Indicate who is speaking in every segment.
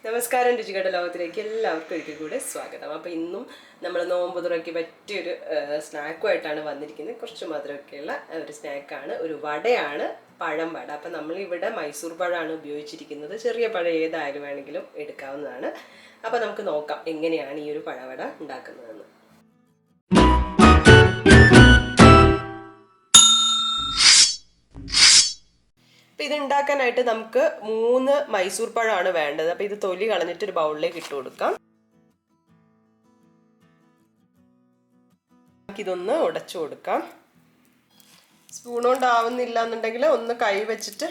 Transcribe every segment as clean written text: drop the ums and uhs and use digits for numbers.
Speaker 1: നമസ്കാരം രുചികട ലോകത്തിലേക്ക് എല്ലാവർക്കും ഒരിക്കൽ കൂടെ സ്വാഗതം. അപ്പോൾ ഇന്നും നമ്മൾ നോമ്പ് തുറക്കി പറ്റിയൊരു സ്നാക്കുമായിട്ടാണ് വന്നിരിക്കുന്നത്. കുറച്ച് മധുരമൊക്കെയുള്ള ഒരു സ്നാക്കാണ്, ഒരു വടയാണ്, പഴം വട. അപ്പം നമ്മളിവിടെ മൈസൂർ പഴമാണ് ഉപയോഗിച്ചിരിക്കുന്നത്. ചെറിയ പഴം ഏതായാലും വേണമെങ്കിലും എടുക്കാവുന്നതാണ്. അപ്പോൾ നമുക്ക് നോക്കാം എങ്ങനെയാണ് ഈ ഒരു പഴവട ഉണ്ടാക്കുന്നതെന്ന്. അപ്പോൾ ഇത് ഉണ്ടാക്കാനായിട്ട് നമുക്ക് 3 മൈസൂർ പഴമാണ് വേണ്ടത്. അപ്പോൾ ഇത് തൊലി കളഞ്ഞിട്ട് ഒരു ബൗളിലേക്ക് ഇട്ട് കൊടുക്കാം. നമുക്കിതൊന്ന് ഉടച്ചു കൊടുക്കാം. സ്പൂൺ കൊണ്ടാവുന്നില്ല എന്നുണ്ടെങ്കിൽ ഒന്ന് കൈ വെച്ചിട്ട്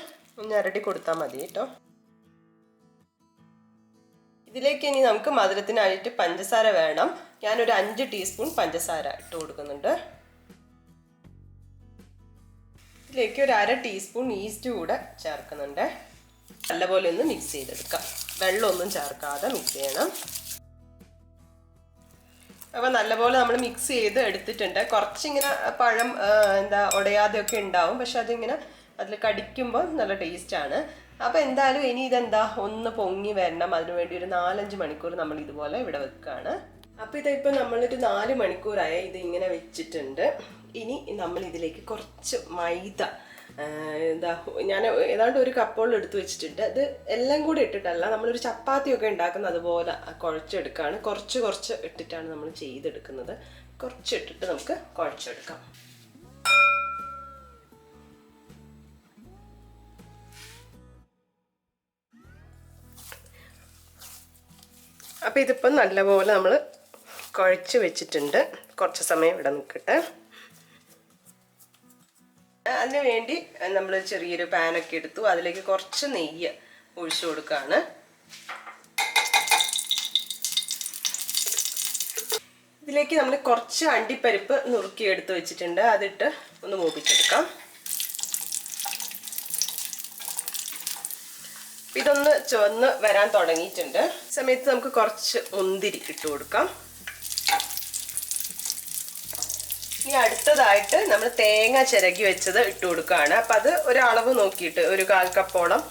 Speaker 1: ഞരടി കൊടുത്താൽ മതി കേട്ടോ. ഇതിലേക്ക് ഇനി നമുക്ക് മധുരത്തിനായിട്ട് പഞ്ചസാര വേണം. ഞാനൊരു 5 ടീസ്പൂൺ പഞ്ചസാര ഇട്ട് കൊടുക്കുന്നുണ്ട്. ഇതിലേക്ക് ഒരു 1/2 ടീസ്പൂൺ ഈസ്റ്റ് കൂടെ ചേർക്കുന്നുണ്ട്. നല്ലപോലെ ഒന്ന് മിക്സ് ചെയ്തെടുക്കാം. വെള്ളമൊന്നും ചേർക്കാതെ മിക്സ് ചെയ്യണം. അപ്പോൾ നല്ലപോലെ നമ്മൾ മിക്സ് ചെയ്ത് എടുത്തിട്ടുണ്ട്. കുറച്ചിങ്ങനെ പഴം ഉടയാതെയൊക്കെ ഉണ്ടാവും, പക്ഷെ അതിങ്ങനെ അതിൽ കടിക്കുമ്പോൾ നല്ല ടേസ്റ്റാണ്. അപ്പോൾ എന്തായാലും ഇനി ഇതെന്താ ഒന്ന് പൊങ്ങി വരണം. അതിനുവേണ്ടി ഒരു 4-5 മണിക്കൂർ നമ്മൾ ഇതുപോലെ ഇവിടെ വെക്കുകയാണ്. അപ്പോൾ ഇതിപ്പോൾ നമ്മളൊരു 4 മണിക്കൂറായി ഇത് ഇങ്ങനെ വെച്ചിട്ടുണ്ട്. ഇനി നമ്മൾ ഇതിലേക്ക് കുറച്ച് മൈദ ഞാൻ ഏതാണ്ട് ഒരു കപ്പോളം എടുത്ത് വെച്ചിട്ടുണ്ട്. അത് എല്ലാം കൂടി ഇട്ടിട്ടല്ല, നമ്മളൊരു ചപ്പാത്തിയൊക്കെ ഉണ്ടാക്കുന്ന അതുപോലെ കുഴച്ചെടുക്കുകയാണ്. കുറച്ച് ഇട്ടിട്ടാണ് നമ്മൾ ചെയ്തെടുക്കുന്നത്. കുറച്ചിട്ടിട്ട് നമുക്ക് കുഴച്ചെടുക്കാം. അപ്പോൾ ഇതിപ്പോൾ നല്ലപോലെ നമ്മൾ കുഴച്ച് വെച്ചിട്ടുണ്ട്. കുറച്ച് സമയം ഇവിടെ നിൽക്കട്ടെ. അതിന് വേണ്ടി നമ്മൾ ചെറിയൊരു പാനൊക്കെ എടുത്തു. അതിലേക്ക് കുറച്ച് നെയ്യ് ഒഴിച്ചു കൊടുക്കുകയാണ്. ഇതിലേക്ക് നമ്മൾ കുറച്ച് അണ്ടിപ്പരിപ്പ് നുറുക്കി എടുത്ത് വെച്ചിട്ടുണ്ട്. അതിട്ട് ഒന്ന് മൂപ്പിച്ചെടുക്കാം. ഇതൊന്ന് ചുവന്ന് വരാൻ തുടങ്ങിയിട്ടുണ്ട്. സമയത്ത് നമുക്ക് കുറച്ച് മുന്തിരി ഇട്ട് കൊടുക്കാം. ഇനി അടുത്തതായിട്ട് നമ്മൾ തേങ്ങ ചിരകി വെച്ചത് ഇട്ട് കൊടുക്കുകയാണ്. അപ്പം അത് ഒരളവ് നോക്കിയിട്ട് ഒരു 1/4 കപ്പോളം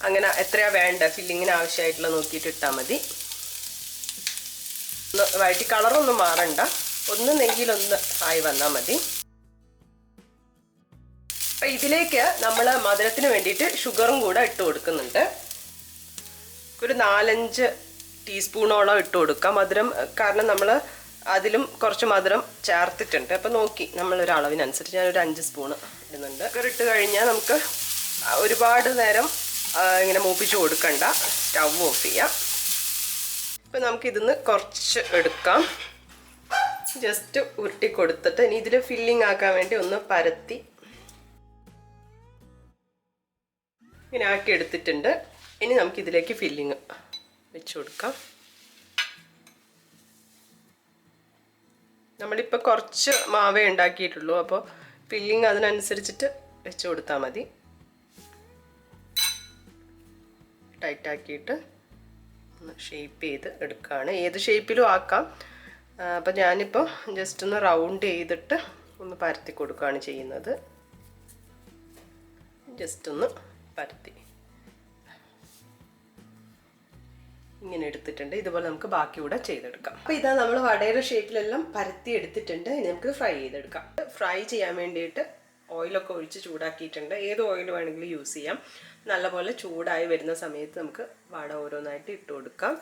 Speaker 1: അങ്ങനെ എത്രയാ വേണ്ട ഫില്ലിങ്ങിന് ആവശ്യമായിട്ടുള്ള നോക്കിയിട്ട് ഇട്ടാൽ മതി. ഒന്ന് വഴറ്റി കളറൊന്നും മാറണ്ട, ഒന്ന് നെയ്യിലൊന്ന് ആയി വന്നാൽ മതി. അപ്പം ഇതിലേക്ക് നമ്മൾ മധുരത്തിന് വേണ്ടിയിട്ട് ഷുഗറും കൂടെ ഇട്ട് കൊടുക്കുന്നുണ്ട്. ഒരു 4-5 ടീസ്പൂണോളം ഇട്ട് കൊടുക്കാം മധുരം. കാരണം നമ്മൾ അതിലും കുറച്ച് മധുരം ചേർത്തിട്ടുണ്ട്. അപ്പോൾ നോക്കി നമ്മളൊരു അളവിനനുസരിച്ച് ഞാനൊരു 5 സ്പൂണ് ഇടുന്നുണ്ട്. ഇട്ട് കഴിഞ്ഞാൽ നമുക്ക് ഒരുപാട് നേരം ഇങ്ങനെ മൂപ്പിച്ച് കൊടുക്കണ്ട, സ്റ്റവ് ഓഫ് ചെയ്യാം. ഇപ്പം നമുക്കിതിന്ന് കുറച്ച് എടുക്കാം. ജസ്റ്റ് ഉരുട്ടി കൊടുത്തിട്ട് ഇനി ഇതിൽ ഫില്ലിങ് ആക്കാൻ വേണ്ടി ഒന്ന് പരത്തി ഇങ്ങനെ ആക്കി എടുത്തിട്ടുണ്ട്. ഇനി നമുക്കിതിലേക്ക് ഫില്ലിങ് വെച്ച് കൊടുക്കാം. നമ്മളിപ്പോൾ കുറച്ച് മാവേ ഉണ്ടാക്കിയിട്ടുള്ളൂ, അപ്പോൾ ഫില്ലിങ് അതിനനുസരിച്ചിട്ട് വെച്ച് കൊടുത്താൽ മതി. ടൈറ്റാക്കിയിട്ട് ഒന്ന് ഷേപ്പ് ചെയ്ത് എടുക്കുകയാണ്. ഏത് ഷേപ്പിലും ആക്കാം. അപ്പോൾ ഞാനിപ്പോൾ ജസ്റ്റ് ഒന്ന് റൗണ്ട് ചെയ്തിട്ട് ഒന്ന് പരത്തി കൊടുക്കുകയാണ് ചെയ്യുന്നത്. ജസ്റ്റ് ഒന്ന് പരത്തി ഇങ്ങനെ എടുത്തിട്ടുണ്ട്. ഇതുപോലെ നമുക്ക് ബാക്കി കൂടെ ചെയ്തെടുക്കാം. അപ്പോൾ ഇതാ നമ്മൾ വടയുടെ ഷേപ്പിലെല്ലാം പരത്തി എടുത്തിട്ടുണ്ട്. ഇനി നമുക്ക് ഫ്രൈ ചെയ്തെടുക്കാം. ഫ്രൈ ചെയ്യാൻ വേണ്ടിയിട്ട് ഓയിലൊക്കെ ഒഴിച്ച് ചൂടാക്കിയിട്ടുണ്ട്. ഏത് ഓയിൽ വേണമെങ്കിലും യൂസ് ചെയ്യാം. നല്ലപോലെ ചൂടായി വരുന്ന സമയത്ത് നമുക്ക് വട ഓരോന്നായിട്ട് ഇട്ട് കൊടുക്കാം.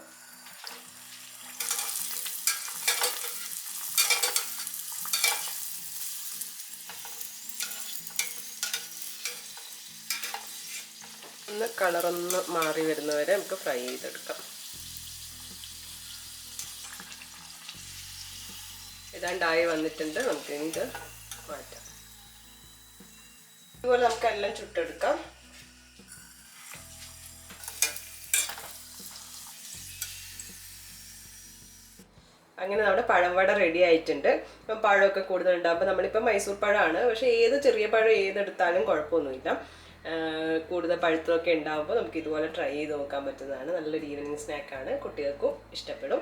Speaker 1: ഒന്ന് കളറൊന്ന് മാറി വരുന്നവരെ നമുക്ക് ഫ്രൈ ചെയ്തെടുക്കാം. ഇതാണ്ടായി വന്നിട്ടുണ്ട്. നമുക്ക് ഇത് മാറ്റാം. ഇതുപോലെ നമുക്ക് എല്ലാം ചുട്ടെടുക്കാം. അങ്ങനെ നമ്മുടെ പഴംവട റെഡി ആയിട്ടുണ്ട്. ഇപ്പം പഴമൊക്കെ കൂടുതലുണ്ടാകും. അപ്പോൾ നമ്മളിപ്പോൾ മൈസൂർ പഴമാണ്, പക്ഷേ ഏത് ചെറിയ പഴം ഏതെടുത്താലും കുഴപ്പമൊന്നുമില്ല. കൂടുതൽ പഴുത്തമൊക്കെ ഉണ്ടാകുമ്പോൾ നമുക്ക് ഇതുപോലെ ട്രൈ ചെയ്ത് നോക്കാൻ പറ്റുന്നതാണ്. നല്ലൊരു ഈവനിങ് സ്നാക്കാണ്, കുട്ടികൾക്കും ഇഷ്ടപ്പെടും.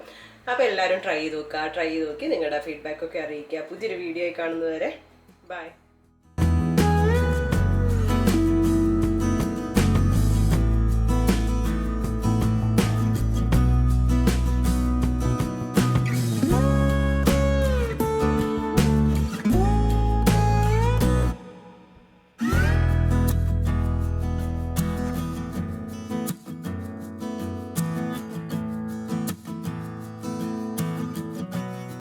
Speaker 1: അപ്പോൾ എല്ലാവരും ട്രൈ ചെയ്ത് നോക്കുക. ട്രൈ ചെയ്ത് നോക്കി നിങ്ങളുടെ ഫീഡ്ബാക്കൊക്കെ അറിയിക്കുക. പുതിയൊരു വീഡിയോ കാണുന്നതുവരെ ബൈ.